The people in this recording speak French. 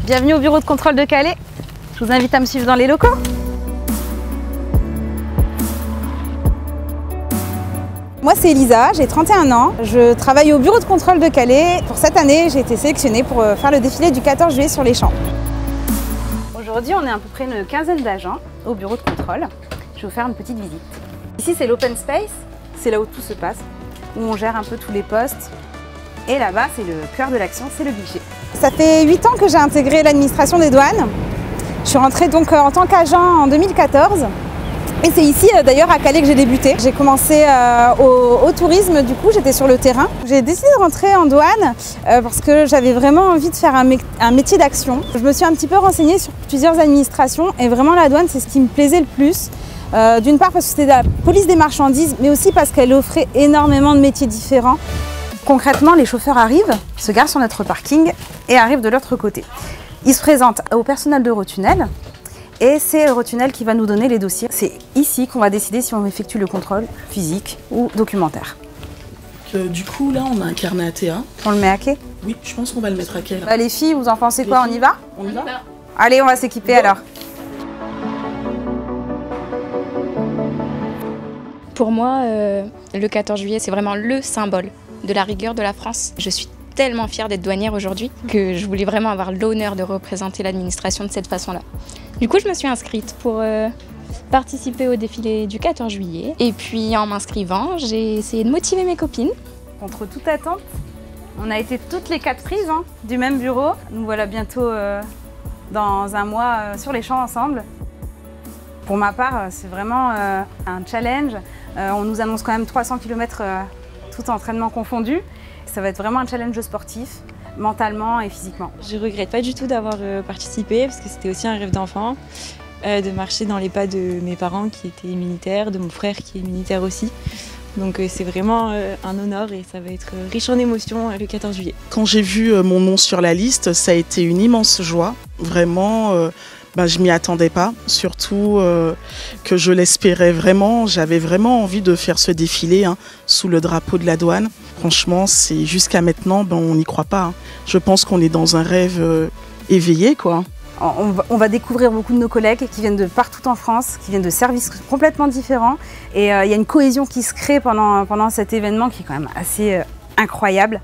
Bienvenue au bureau de contrôle de Calais. Je vous invite à me suivre dans les locaux. Moi c'est Elisa, j'ai 31 ans, je travaille au bureau de contrôle de Calais. Pour cette année, j'ai été sélectionnée pour faire le défilé du 14 juillet sur les champs. Aujourd'hui, on est à peu près une quinzaine d'agents au bureau de contrôle. Je vais vous faire une petite visite. Ici, c'est l'open space, c'est là où tout se passe, où on gère un peu tous les postes. Et là-bas, c'est le cœur de l'action, c'est le guichet. Ça fait 8 ans que j'ai intégré l'administration des douanes. Je suis rentrée donc en tant qu'agent en 2014. Et c'est ici d'ailleurs à Calais que j'ai débuté. J'ai commencé au tourisme, du coup j'étais sur le terrain. J'ai décidé de rentrer en douane parce que j'avais vraiment envie de faire un métier d'action. Je me suis un petit peu renseignée sur plusieurs administrations et vraiment la douane c'est ce qui me plaisait le plus. D'une part parce que c'était la police des marchandises, mais aussi parce qu'elle offrait énormément de métiers différents. Concrètement, les chauffeurs arrivent, se garent sur notre parking et arrivent de l'autre côté. Ils se présentent au personnel d'Eurotunnel. Et c'est Eurotunnel qui va nous donner les dossiers. C'est ici qu'on va décider si on effectue le contrôle physique ou documentaire. Du coup, là, on a un carnet ATA. On le met à quai? Oui, je pense qu'on va le mettre à quai. Bah, les filles, vous en pensez quoi? On y va? On y va? Allez, on va s'équiper alors. Pour moi, le 14 juillet, c'est vraiment le symbole de la rigueur de la France. Je suis tellement fière d'être douanière aujourd'hui que je voulais vraiment avoir l'honneur de représenter l'administration de cette façon-là. Du coup, je me suis inscrite pour participer au défilé du 14 juillet. Et puis, en m'inscrivant, j'ai essayé de motiver mes copines. Contre toute attente, on a été toutes les 4 prises du même bureau. Nous voilà bientôt dans un mois sur les champs ensemble. Pour ma part, c'est vraiment un challenge. On nous annonce quand même 300 km tout entraînement confondu. Ça va être vraiment un challenge sportif, mentalement et physiquement. Je regrette pas du tout d'avoir participé parce que c'était aussi un rêve d'enfant, de marcher dans les pas de mes parents qui étaient militaires, de mon frère qui est militaire aussi. Donc c'est vraiment un honneur et ça va être riche en émotions le 14 juillet. Quand j'ai vu mon nom sur la liste, ça a été une immense joie. Vraiment, je m'y attendais pas, surtout que je l'espérais vraiment. J'avais vraiment envie de faire ce défilé sous le drapeau de la douane. Franchement, c'est jusqu'à maintenant, on n'y croit pas. Je pense qu'on est dans un rêve éveillé, quoi. On va découvrir beaucoup de nos collègues qui viennent de partout en France, qui viennent de services complètement différents. Et il y a une cohésion qui se crée pendant cet événement qui est quand même assez incroyable.